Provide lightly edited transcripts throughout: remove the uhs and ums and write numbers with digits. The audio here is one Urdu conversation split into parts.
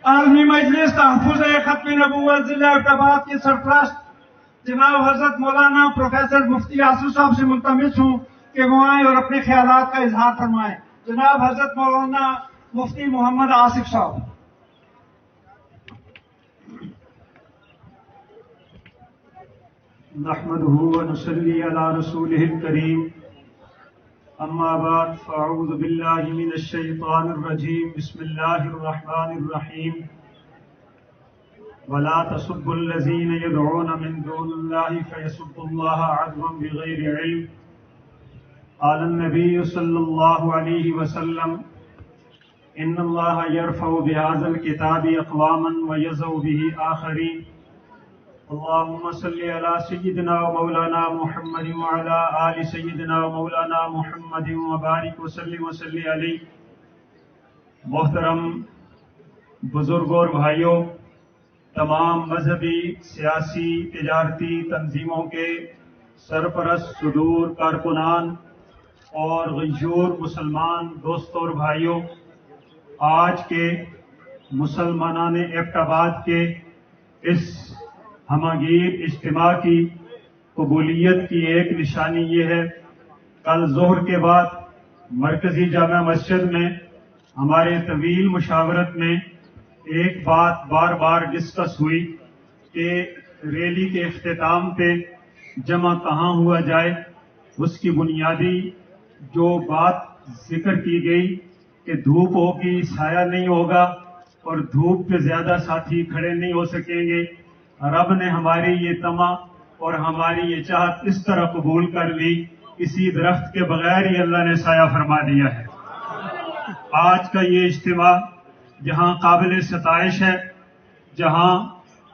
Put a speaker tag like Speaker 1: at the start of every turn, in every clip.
Speaker 1: عالمی مجلس تحفظ ختم نبوت ضلع ایبٹ کے سرپرست جناب حضرت مولانا پروفیسر مفتی آصف صاحب سے ملتمس ہوں کہ وہ آئیں اور اپنے خیالات کا اظہار فرمائیں. جناب حضرت مولانا مفتی محمد آصف صاحب.
Speaker 2: نحمده ونصلي على رسوله الكريم اما بعد فاعوذ بالله من الشيطان الرجيم بسم الله الرحمن الرحيم ولا تسبوا الذين يدعون من دون الله فيسبوا الله عدوا بغير علم قال النبي صلى الله عليه وسلم ان الله يرفع بهذا الكتاب اقواما ويضع به آخرين اللهم صل على سيدنا ومولانا محمد وعلى آل سيدنا ومولانا محمد وبارك وسلم عليه. محترم بزرگوں اور بھائیوں، تمام مذہبی، سیاسی، تجارتی تنظیموں کے سرپرست، صدور، کارکنان اور غیور مسلمان دوستوں اور بھائیوں، آج کے مسلمانان ایبٹ آباد کے اس ہمگیر اجتماع کی قبولیت کی ایک نشانی یہ ہے، کل ظہر کے بعد مرکزی جامع مسجد میں ہمارے طویل مشاورت میں ایک بات بار بار ڈسکس ہوئی کہ ریلی کے اختتام پہ جمع کہاں ہوا جائے. اس کی بنیادی جو بات ذکر کی گئی کہ دھوپ ہوگی، سایہ نہیں ہوگا اور دھوپ پہ زیادہ ساتھی کھڑے نہیں ہو سکیں گے. رب نے ہماری یہ طمع اور ہماری یہ چاہت اس طرح قبول کر لی، کسی درخت کے بغیر ہی اللہ نے سایہ فرما دیا ہے. آج کا یہ اجتماع جہاں قابل ستائش ہے، جہاں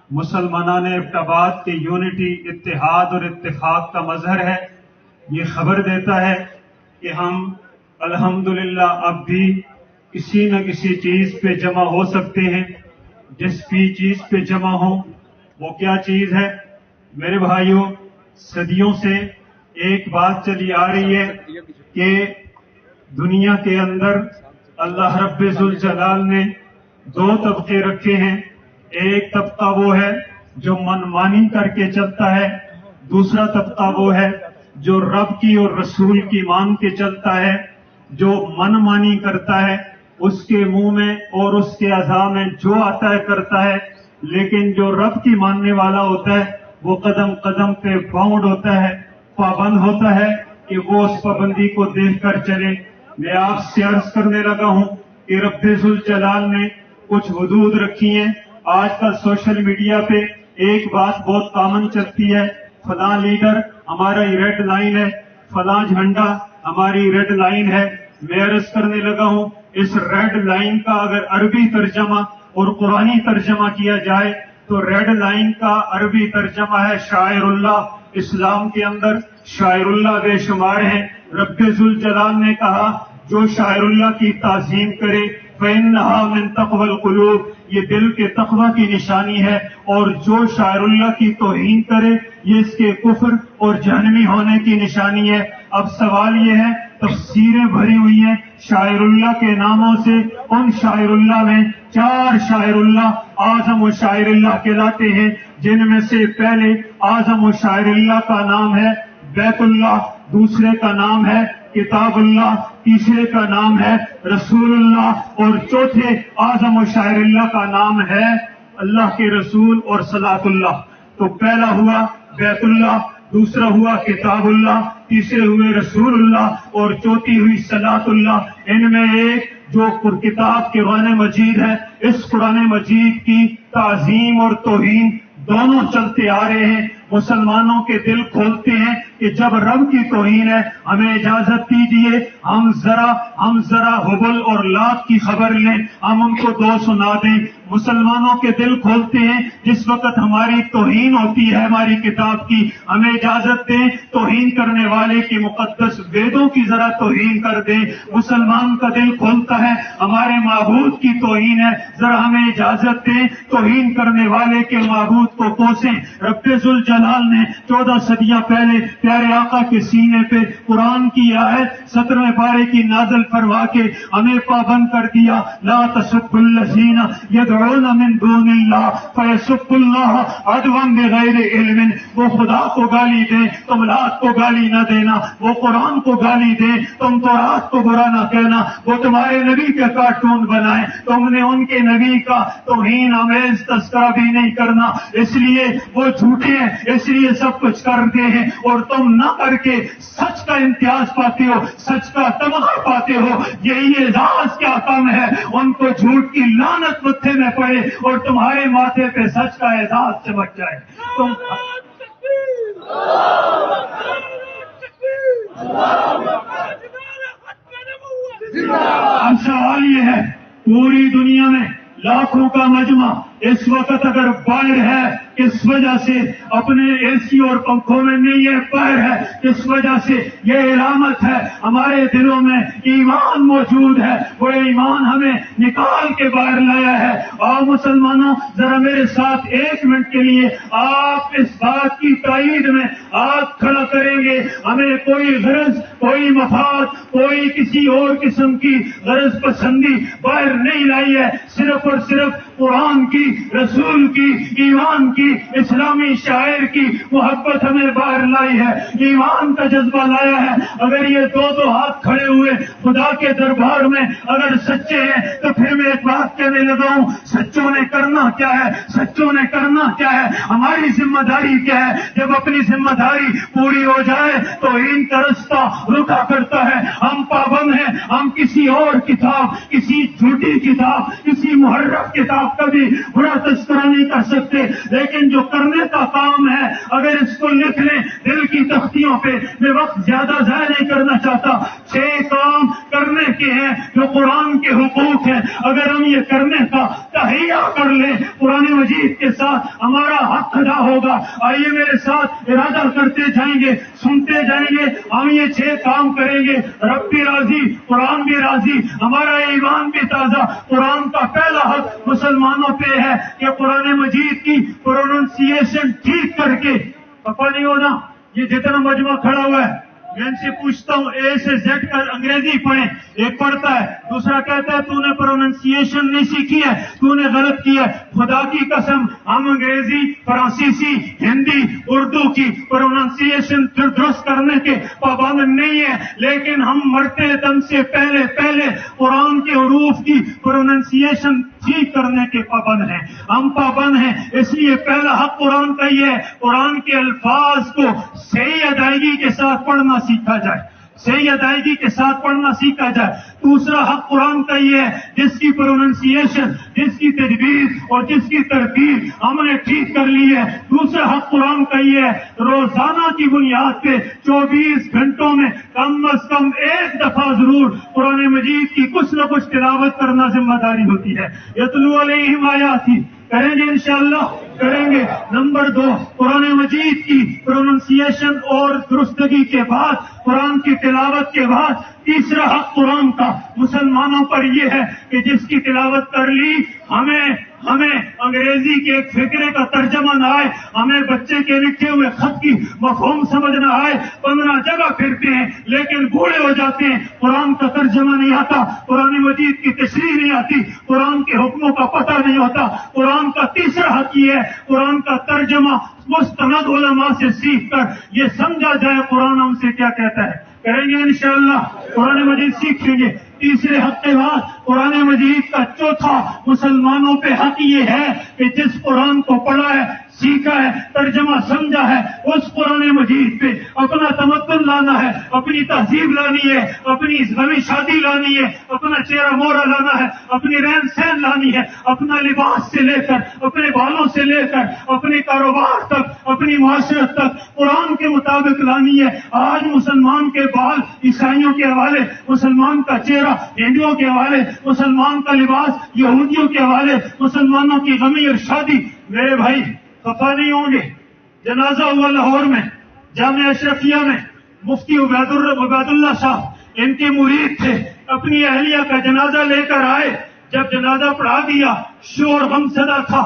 Speaker 2: مسلمانان ایبٹ آباد کے یونٹی، اتحاد اور اتفاق کا مظہر ہے، یہ خبر دیتا ہے کہ ہم الحمدللہ اب بھی کسی نہ کسی چیز پہ جمع ہو سکتے ہیں. جس بھی چیز پہ جمع ہو، وہ کیا چیز ہے؟ میرے بھائیوں، صدیوں سے ایک بات چلی آ رہی ہے کہ دنیا کے اندر اللہ رب ذوالجلال نے دو طبقے رکھے ہیں. ایک طبقہ وہ ہے جو منمانی کر کے چلتا ہے، دوسرا طبقہ وہ ہے جو رب کی اور رسول کی مان کے چلتا ہے. جو منمانی کرتا ہے اس کے منہ میں اور اس کے اعضاء میں جو آتا ہے کرتا ہے، لیکن جو رب کی ماننے والا ہوتا ہے وہ قدم قدم پہ باؤنڈ ہوتا ہے، پابند ہوتا ہے کہ وہ اس پابندی کو دیکھ کر چلے. میں آپ سے عرض کرنے لگا ہوں کہ رب ذوالجلال نے کچھ حدود رکھی ہیں. آج کل سوشل میڈیا پہ ایک بات بہت کامن چلتی ہے، فلاں لیڈر ہمارا ریڈ لائن ہے، فلاں جھنڈا ہماری ریڈ لائن ہے. میں عرض کرنے لگا ہوں اس ریڈ لائن کا اگر عربی ترجمہ اور قرآنی ترجمہ کیا جائے تو ریڈ لائن کا عربی ترجمہ ہے شاعر اللہ. اسلام کے اندر شاعر اللہ بے شمار ہیں. رب ذوالجلال نے کہا جو شاعر اللہ کی تعظیم کرے فإنها من تقوى القلوب، یہ دل کے تقوی کی نشانی ہے، اور جو شاعر اللہ کی توہین کرے یہ اس کے کفر اور جہنمی ہونے کی نشانی ہے. اب سوال یہ ہے، تفسیریں بھری ہوئی ہیں شاعر اللہ کے ناموں سے. ان شاعر اللہ میں 4 شاعر اللہ اعظم و شاعر اللہ کہلاتے ہیں، جن میں سے پہلے اعظم و شاعر اللہ کا نام ہے بیت اللہ، دوسرے کا نام ہے کتاب اللہ، تیسرے کا نام ہے رسول اللہ، اور چوتھے اعظم و شاعر اللہ کا نام ہے اللہ کے رسول اور صلاۃ اللہ. تو پہلا ہوا بیت اللہ، دوسرا ہوا کتاب اللہ، تیسرے ہوئے رسول اللہ اور چوتھی ہوئی صلاۃ اللہ. ان میں ایک جو کتاب کے قرآن مجید ہے، اس قرآن مجید کی تعظیم اور توہین دونوں چلتے آ رہے ہیں. مسلمانوں کے دل کھولتے ہیں کہ جب رب کی توہین ہے ہمیں اجازت دیجیے ہم ذرا حبل اور لات کی خبر لیں، ہم ان کو 2 سنا دیں. مسلمانوں کے دل کھولتے ہیں جس وقت ہماری توہین ہوتی ہے ہماری کتاب کی، ہمیں اجازت دیں توہین کرنے والے کی مقدس ویدوں کی ذرا توہین کر دیں. مسلمان کا دل کھولتا ہے ہمارے معبود کی توہین ہے، ذرا ہمیں اجازت دیں توہین کرنے والے کے معبود کو کوسیں. رب ذوالجلال نے 14 صدیاں پہلے پیارے آقا کے سینے پہ قرآن کی آیت 17ویں پارے کی نازل فرما کے ہمیں پابند کر دیا. لا تسبوا الذین یدعون من دون اللہ فیسبوا اللہ عدوا بغیر علم. وہ خدا کو گالی دیں تم لات کو گالی نہ دینا، وہ قرآن کو گالی دیں تم تو رات کو برا نہ کہنا، وہ تمہارے نبی کے کارٹون بنائیں تم نے ان کے نبی کا توہین آمیز تذکرہ بھی نہیں کرنا. اس لیے وہ جھوٹے ہیں، اس لیے سب کچھ کرتے ہیں اور تم نہ کر کے سچ کا امتیاز پاتے ہو، سچ کا تمغہ پاتے ہو. یہی اعزاز کیا کم ہے. ان کو جھوٹ کی لعنت متھے میں پڑے اور تمہارے ماتھے پہ سچ کا اعزاز چمک جائے. تم اب سوال یہ ہے، پوری دنیا میں لاکھوں کا مجمع اس وقت اگر باہر ہے کس وجہ سے؟ اپنے اے سی اور پنکھوں میں نہیں ہے، باہر ہے کس وجہ سے؟ یہ علامت ہے ہمارے دلوں میں ایمان موجود ہے. وہ ایمان ہمیں نکال کے باہر لایا ہے. اور مسلمانوں ذرا میرے ساتھ 1 منٹ کے لیے آپ اس بات کی تائید میں ہاتھ کھڑا کریں گے. ہمیں کوئی غرض، کوئی مفاد، کوئی کسی اور قسم کی غرض پسندی باہر نہیں لائی ہے. صرف اور صرف قرآن کی، رسول کی، ایمان کی، اسلامی شاعر کی محبت ہمیں باہر لائی ہے، ایمان کا جذبہ لایا ہے. اگر یہ دو ہاتھ کھڑے ہوئے خدا کے دربار میں اگر سچے ہیں تو پھر میں ایک بات کہنے لگا ہوں، سچوں نے کرنا کیا ہے؟ سچوں نے کرنا کیا ہے؟ ہماری ذمہ داری کیا ہے؟ جب اپنی ذمہ داری پوری ہو جائے تو ان کا رستہ رکا کرتا ہے. ہم پابند ہیں، ہم کسی اور کتاب، کسی جھوٹی کتاب، کسی محرف کتاب کا بھی برا تذکرہ نہیں کر سکتے. لیکن جو کرنے کا کام ہے اگر اس کو لکھ لیں دل کی تختیوں پہ. میں وقت زیادہ ضائع نہیں کرنا چاہتا. 6 کام کرنے کے ہیں جو قرآن کے حقوق ہیں. اگر ہم یہ کرنے کا تہیہ کر لیں قرآن مجید کے ساتھ ہمارا حق ادا ہوگا. آئیے میرے ساتھ ارادہ کرتے جائیں گے، سنتے جائیں گے. ہم یہ 6 کام کریں گے، رب بھی راضی، قرآن بھی راضی، ہمارا ایمان بھی تازہ. قرآن کا پہلا حق مسلمانوں پہ ہے کہ قرآن مجید کی پروننسیشن ٹھیک کر کے، پتہ نہیں ہونا یہ جتنا مجمع کھڑا ہوا ہے میں ان سے پوچھتا ہوں اے سے زیڈ کا انگریزی پڑھیں. ایک پڑھتا ہے، دوسرا کہتا ہے تو نے پروننسیشن نہیں سیکھی ہے، تو نے غلط کیا ہے. خدا کی قسم ہم انگریزی، فرانسیسی، ہندی، اردو کی پروننسیشن درست کرنے کے پابند نہیں ہیں، لیکن ہم مرتے دم سے پہلے قرآن کے حروف کی پروننسیشن ٹھیک کرنے کے پابند ہیں. ہم پابند ہیں. اس لیے پہلا حق قرآن کا یہ ہے، قرآن کے الفاظ کو صحیح ادائیگی کے ساتھ پڑھنا سیکھا جائے، صحیح ادائیگی کے ساتھ پڑھنا سیکھا جائے. دوسرا حق قرآن کا یہ ہے، جس کی پروننسیشن، جس کی تجوید اور جس کی ترتیب ہم نے ٹھیک کر لی ہے. دوسرا حق قرآن کا یہ ہے، روزانہ کی بنیاد پہ 24 گھنٹوں میں کم از کم 1 دفعہ ضرور قرآن مجید کی کچھ نہ کچھ تلاوت کرنا ذمہ داری ہوتی ہے. یتلو علیہم آیاتی کریں گے انشاءاللہ، کریں گے. نمبر 2، قرآن مجید کی پروننسیشن اور درستگی کے بعد، قرآن کی تلاوت کے بعد تیسرا حق قرآن کا مسلمانوں پر یہ ہے کہ جس کی تلاوت کر لی ہمیں انگریزی کے ایک فکرے کا ترجمہ نہ آئے، ہمیں بچے کے لکھے ہوئے خط کی مفہوم سمجھ نہ آئے. 15 جگہ پھرتے ہیں لیکن بوڑھے ہو جاتے ہیں، قرآن کا ترجمہ نہیں آتا، قرآن مجید کی تشریح نہیں آتی، قرآن کے حکموں کا پتہ نہیں ہوتا. قرآن کا تیسرا حق یہ ہے، قرآن کا ترجمہ مستند علماء سے سیکھ کر یہ سمجھا جائے قرآن ہم سے کیا کہتا ہے. کریں گے انشاءاللہ، قرآن مجید سیکھیں گے. تیسرے حق کے بعد قرآن مجید کا چوتھا مسلمانوں پہ حق یہ ہے کہ جس قرآن کو پڑھا ہے، سیکھا ہے، ترجمہ سمجھا ہے، اس قرآن مجید پہ اپنا تمدن لانا ہے، اپنی تہذیب لانی ہے، اپنی اسلامی شادی لانی ہے، اپنا چہرہ مورا لانا ہے، اپنی رہن سہن لانی ہے، اپنا لباس سے لے کر، اپنے بالوں سے لے کر، اپنے کاروبار تک، اپنی معاشرت تک قرآن کے مطابق لانی ہے. آج مسلمان کے بال عیسائیوں کے حوالے، مسلمان کا چہرہ ہندوؤں کے حوالے، مسلمان کا لباس یہودیوں کے حوالے، مسلمانوں کی غمی اور شادی. میرے بھائی خفا نہیں ہوں گے، جنازہ ہوا لاہور میں جامعہ اشرفیہ میں، مفتی عبید اللہ صاحب ان کے مرید تھے، اپنی اہلیہ کا جنازہ لے کر آئے. جب جنازہ پڑھا دیا شور غم صدا تھا،